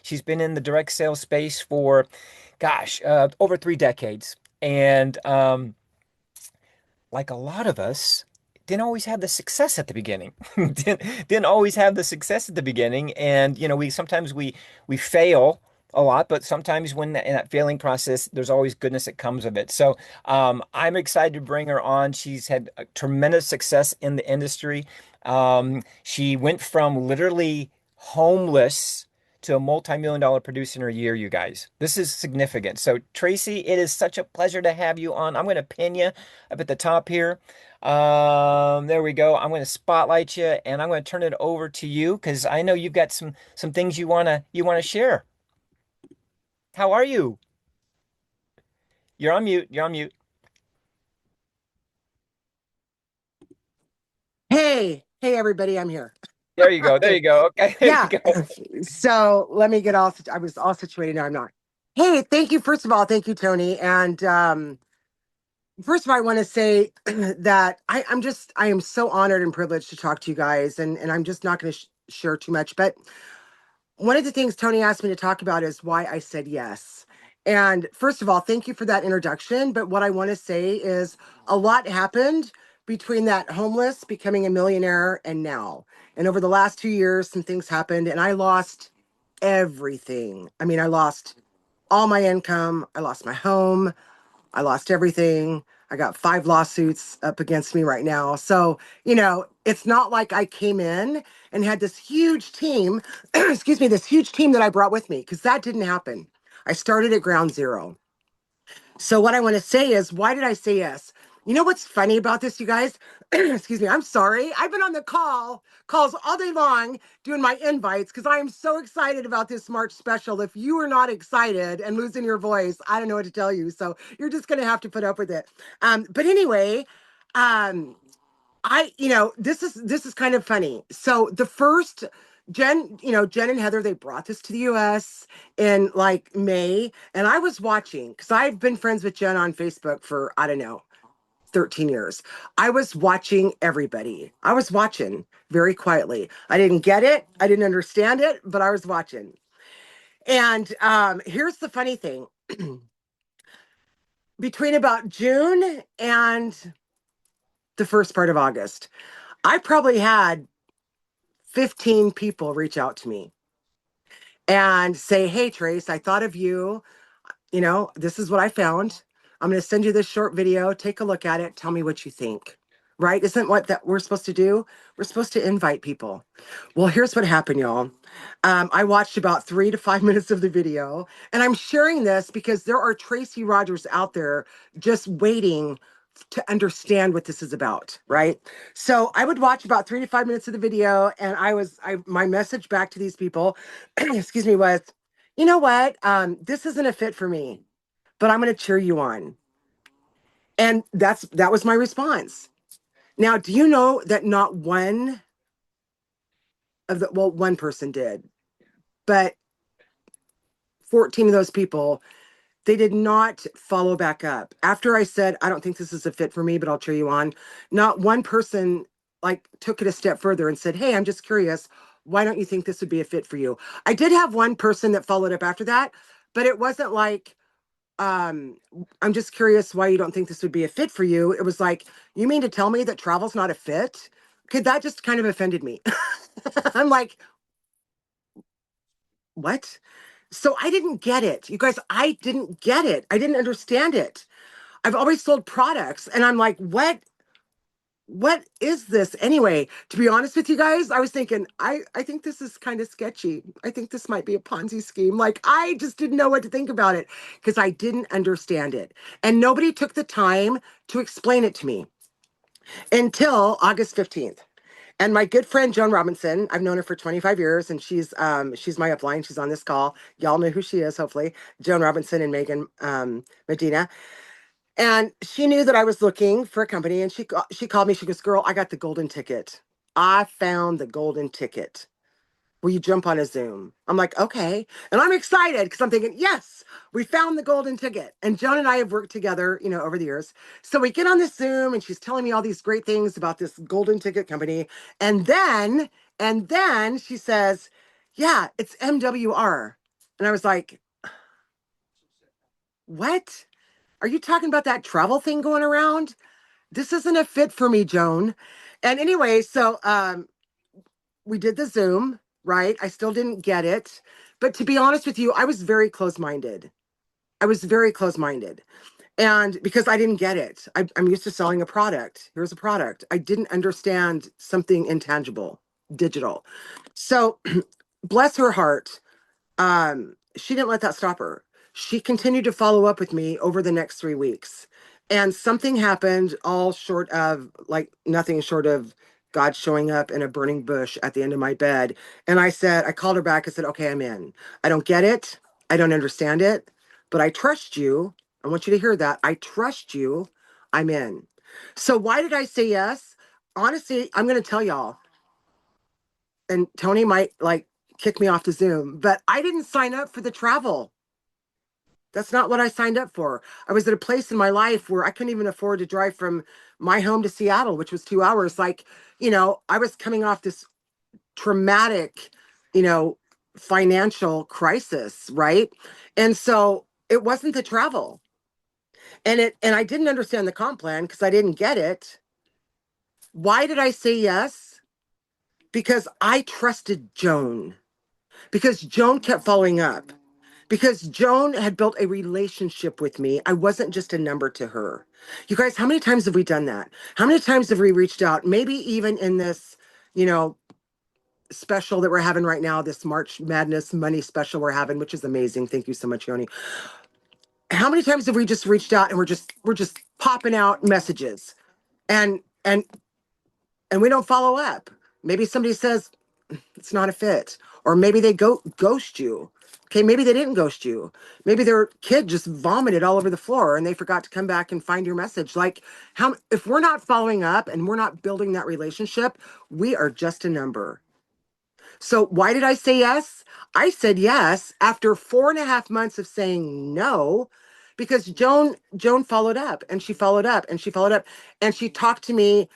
She's been in the direct sales space for, gosh, over 3 decades. And like a lot of us, didn't always have the success at the beginning. Didn't always have the success at the beginning. And, we sometimes we fail a lot, but sometimes in that failing process, there's always goodness that comes of it. So I'm excited to bring her on. She's had a tremendous success in the industry. She went from literally homeless to a multi-million dollar producer in a year, you guys. This is significant. So, Tracy, it is such a pleasure to have you on. I'm going to pin you up at the top here. There we go. I'm going to spotlight you and I'm going to turn it over to you because I know you've got some things you want to share. How are you? You're on mute. You're on mute. Hey, everybody, I'm here. There you go. There Okay, you go. Okay, there you yeah. go. So let me get all, I was all situated. Now I'm not. Hey, thank you. First of all, thank you, Tony. And first of all, I want to say that I am so honored and privileged to talk to you guys. And I'm just not going to share too much. But one of the things Tony asked me to talk about is why I said yes. And first of all, thank you for that introduction. But what I want to say is a lot happened between that homeless becoming a millionaire and now. And over the last 2 years, some things happened and I lost everything. I mean, I lost all my income. I lost my home. I lost everything. I got 5 lawsuits up against me right now. So, it's not like I came in and had this huge team, excuse me, this huge team that I brought with me, because that didn't happen. I started at ground zero. So what I want to say is, why did I say yes? You know what's funny about this, you guys? Excuse me, I'm sorry. I've been on the calls all day long doing my invites because I am so excited about this March special. If you are not excited and losing your voice, I don't know what to tell you. So you're just gonna have to put up with it. But anyway, um, this is kind of funny. So the first Jen and Heather, they brought this to the US in like May, and I was watching because I've been friends with Jen on Facebook for, I don't know, 13 years. I was watching everybody. I was watching very quietly. I didn't get it, I didn't understand it, but I was watching. And here's the funny thing. Between about June and the first part of August, I probably had 15 people reach out to me and say, "Hey, Trace, I thought of you. This is what I found. I'm going to send you this short video. Take a look at it. Tell me what you think." Right? Isn't what that we're supposed to do? We're supposed to invite people. Well, here's what happened, y'all. I watched about 3 to 5 minutes of the video, and I'm sharing this because there are Tracy Rogers out there just waiting to understand what this is about, right? So I would watch about 3 to 5 minutes of the video, and my message back to these people, excuse me, was, you know what? This isn't a fit for me, but I'm going to cheer you on. And that was my response. Now, do you know that not one one person did, but 14 of those people, they did not follow back up. After I said, I don't think this is a fit for me, but I'll cheer you on, not one person like took it a step further and said, "Hey, I'm just curious. Why don't you think this would be a fit for you?" I did have one person that followed up after that, but it wasn't like, um, "I'm just curious why you don't think this would be a fit for you." It was like, "You mean to tell me that travel's not a fit?" Okay, that just kind of offended me. I'm like, "What?" So I didn't get it. You guys, I didn't get it. I didn't understand it. I've always sold products and I'm like, what is this? Anyway, to be honest with you guys, I was thinking, I think this is kind of sketchy. I think this might be a Ponzi scheme. Like, I just didn't know what to think about it because I didn't understand it. And nobody took the time to explain it to me until August 15th. And my good friend Joan Robinson, I've known her for 25 years, and she's my upline. She's on this call. Y'all know who she is, hopefully. Joan Robinson and Megan Medina. And she knew that I was looking for a company, and she called me. She goes, "Girl, I got the golden ticket. I found the golden ticket. Will you jump on a Zoom?" I'm like, "Okay." And I'm excited because I'm thinking, yes, we found the golden ticket. And Joan and I have worked together, over the years. So we get on this Zoom and she's telling me all these great things about this golden ticket company. And then she says, "Yeah, it's MWR." And I was like, what? Are you talking about that travel thing going around? This isn't a fit for me, Joan. And anyway, so we did the Zoom, right? I still didn't get it. But to be honest with you, I was very close minded. I was very close minded. And because I didn't get it, I'm used to selling a product. Here's a product. I didn't understand something intangible, digital. So bless her heart, she didn't let that stop her. She continued to follow up with me over the next 3 weeks. And something happened, all short of like nothing short of God showing up in a burning bush at the end of my bed. And I called her back. I said, okay, I'm in. I don't get it. I don't understand it, but I trust you. I want you to hear that. I trust you. I'm in. So why did I say yes? Honestly, I'm going to tell y'all, and Tony might like kick me off the Zoom, but I didn't sign up for the travel. That's not what I signed up for. I was at a place in my life where I couldn't even afford to drive from my home to Seattle, which was 2 hours. Like, I was coming off this traumatic, you know, financial crisis, right? And so it wasn't the travel. And I didn't understand the comp plan because I didn't get it. Why did I say yes? Because I trusted Joan. Because Joan kept following up. Because Joan had built a relationship with me. I wasn't just a number to her. You guys, how many times have we done that? How many times have we reached out? Maybe even in this, you know, special that we're having right now, this March Madness money special we're having, which is amazing. Thank you so much, Yoni. How many times have we just reached out and we're just popping out messages and and and we don't follow up? Maybe somebody says, it's not a fit. Or maybe they ghost you. Okay, maybe they didn't ghost you. Maybe their kid just vomited all over the floor and they forgot to come back and find your message. Like, how if we're not following up and we're not building that relationship, we are just a number. So why did I say yes? I said yes after 4.5 months of saying no, because Joan followed up and she followed up and she followed up and she talked to me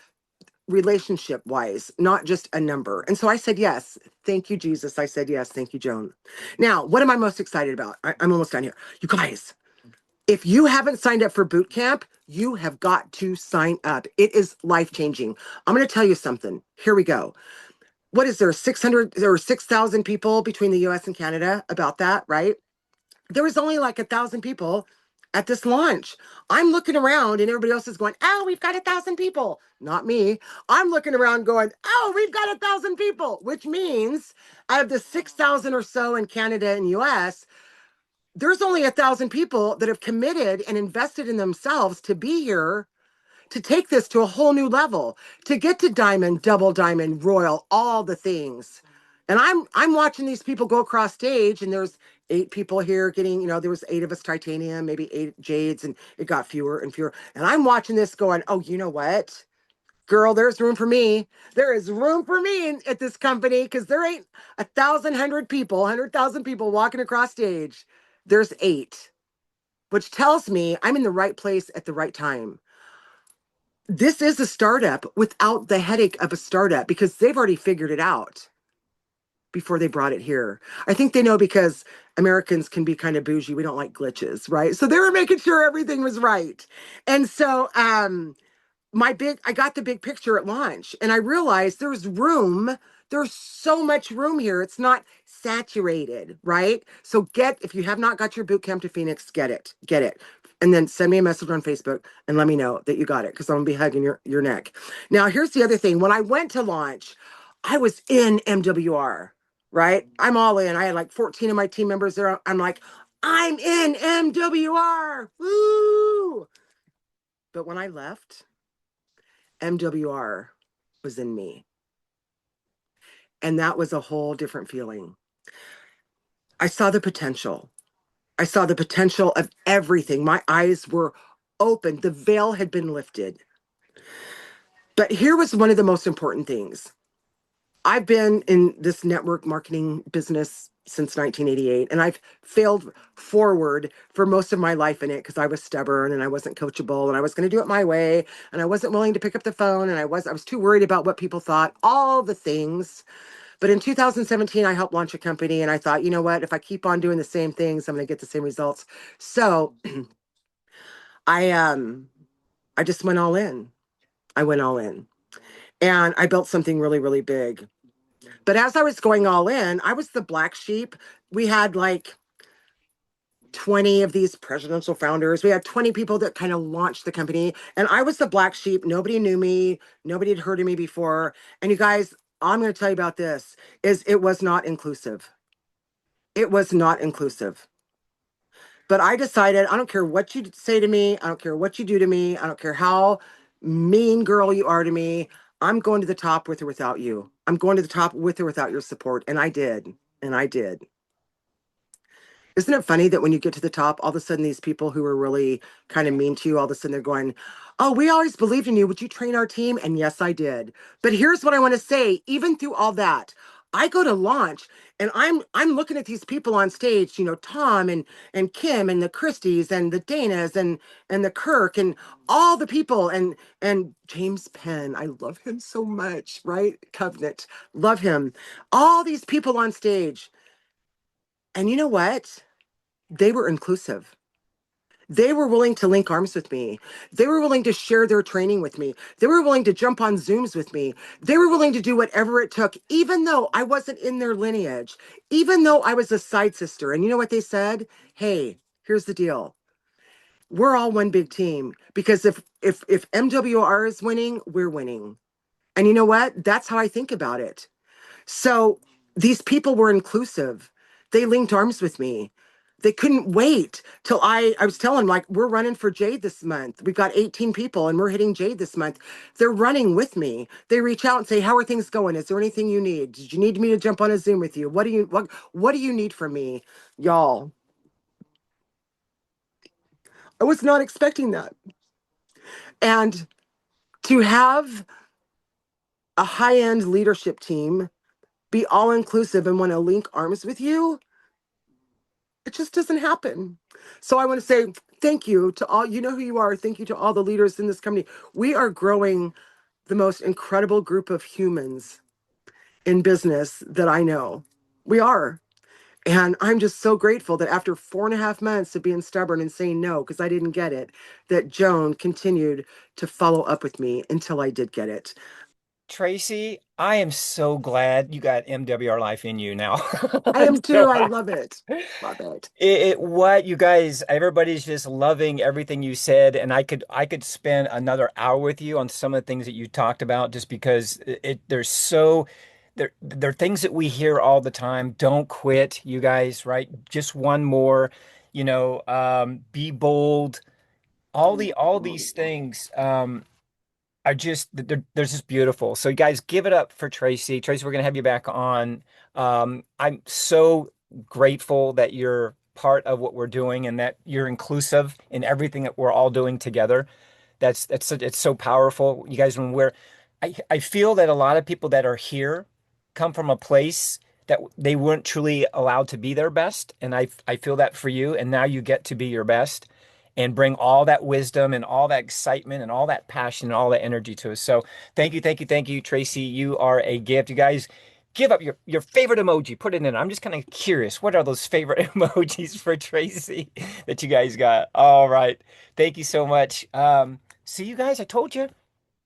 relationship wise, not just a number. And so I said, yes, thank you, Jesus. I said, yes, thank you, Joan. Now, what am I most excited about? I'm almost done here. You guys, if you haven't signed up for boot camp, you have got to sign up. It is life changing. I'm going to tell you something. Here we go. What is there? 600, there were 6,000 people between the US and Canada about that, right? There was only like 1,000 people at this launch. I'm looking around and everybody else is going, oh, we've got 1,000 people. Not me. I'm looking around going, oh, we've got 1,000 people, which means out of the 6,000 or so in Canada and US, there's only 1,000 people that have committed and invested in themselves to be here, to take this to a whole new level, to get to diamond, double diamond, royal, all the things. And I'm watching these people go across stage, and there's 8 people here getting, there was 8 of us titanium, maybe 8 jades, and it got fewer and fewer. And I'm watching this going, oh, you know what? Girl, there's room for me. There is room for me at this company because there ain't 1,000 people, 100,000 people walking across stage. There's 8, which tells me I'm in the right place at the right time. This is a startup without the headache of a startup because they've already figured it out before they brought it here. I think they know because Americans can be kind of bougie. We don't like glitches, right? So they were making sure everything was right. And so I got the big picture at launch and I realized there's room. There's so much room here. It's not saturated, right? So if you have not got your boot camp to Phoenix, get it. Get it. And then send me a message on Facebook and let me know that you got it because I'm gonna be hugging your neck. Now, here's the other thing. When I went to launch, I was in MWR, right? I'm all in. I had like 14 of my team members there. I'm like, I'm in MWR. Woo! But when I left, MWR was in me. And that was a whole different feeling. I saw the potential. I saw the potential of everything. My eyes were open. The veil had been lifted. But here was one of the most important things. I've been in this network marketing business since 1988, and I've failed forward for most of my life in it because I was stubborn and I wasn't coachable and I was going to do it my way and I wasn't willing to pick up the phone and I was too worried about what people thought, all the things. But in 2017, I helped launch a company and I thought, you know what? If I keep on doing the same things, I'm going to get the same results. So I, um, I just went all in. I went all in and I built something really, really big. But as I was going all in, I was the black sheep. We had like 20 of these presidential founders. We had 20 people that kind of launched the company. And I was the black sheep. Nobody knew me. Nobody had heard of me before. And you guys, all I'm going to tell you about this is it was not inclusive. It was not inclusive. But I decided, I don't care what you say to me. I don't care what you do to me. I don't care how mean girl you are to me. I'm going to the top with or without you. I'm going to the top with or without your support. And I did. And I did. Isn't it funny that when you get to the top, all of a sudden these people who were really kind of mean to you, all of a sudden they're going, "Oh, we always believed in you. Would you train our team?" And yes, I did. But here's what I want to say, even through all that, I go to launch and I'm looking at these people on stage, you know, Tom and Kim and the Christies and the Danas and the Kirk and all the people and James Penn. I love him so much, right? Covenant. Love him. All these people on stage. And you know what? They were inclusive. They were willing to link arms with me. They were willing to share their training with me. They were willing to jump on Zooms with me. They were willing to do whatever it took, even though I wasn't in their lineage, even though I was a side sister. And you know what they said? Hey, here's the deal. We're all one big team because if MWR is winning, we're winning. And you know what? That's how I think about it. So these people were inclusive. They linked arms with me. They couldn't wait till I was telling them, like, we're running for Jade this month. We've got 18 people and we're hitting Jade this month. They're running with me. They reach out and say, "How are things going? Is there anything you need? Did you need me to jump on a Zoom with you? What do you need from me?" Y'all, I was not expecting that. And to have a high-end leadership team be all inclusive and want to link arms with you, it just doesn't happen. So I want to say thank you to all, you know who you are. Thank you to all the leaders in this company. We are growing the most incredible group of humans in business that I know. We are. And I'm just so grateful that after 4.5 months of being stubborn and saying no, because I didn't get it, that Joan continued to follow up with me until I did get it. Tracy, I am so glad you got MWR life in you now. I am too. So, I love it. Love it. what you guys, everybody's just loving everything you said, and I could spend another hour with you on some of the things that you talked about, just because there's so there are things that we hear all the time. Don't quit, you guys, right? Just one more, be bold. All these things. Are just they're just beautiful. So you guys give it up for Tracy. Tracy, we're gonna have you back on. I'm so grateful that you're part of what we're doing and that you're inclusive in everything that we're all doing together. It's so powerful. You guys, I feel that a lot of people that are here come from a place that they weren't truly allowed to be their best, and I feel that for you. And now you get to be your best and bring all that wisdom and all that excitement and all that passion and all that energy to us. So thank you, thank you, thank you, Tracy. You are a gift. You guys give up your favorite emoji. Put it in. I'm just kind of curious. What are those favorite emojis for Tracy that you guys got? All right. Thank you so much. See you guys. I told you.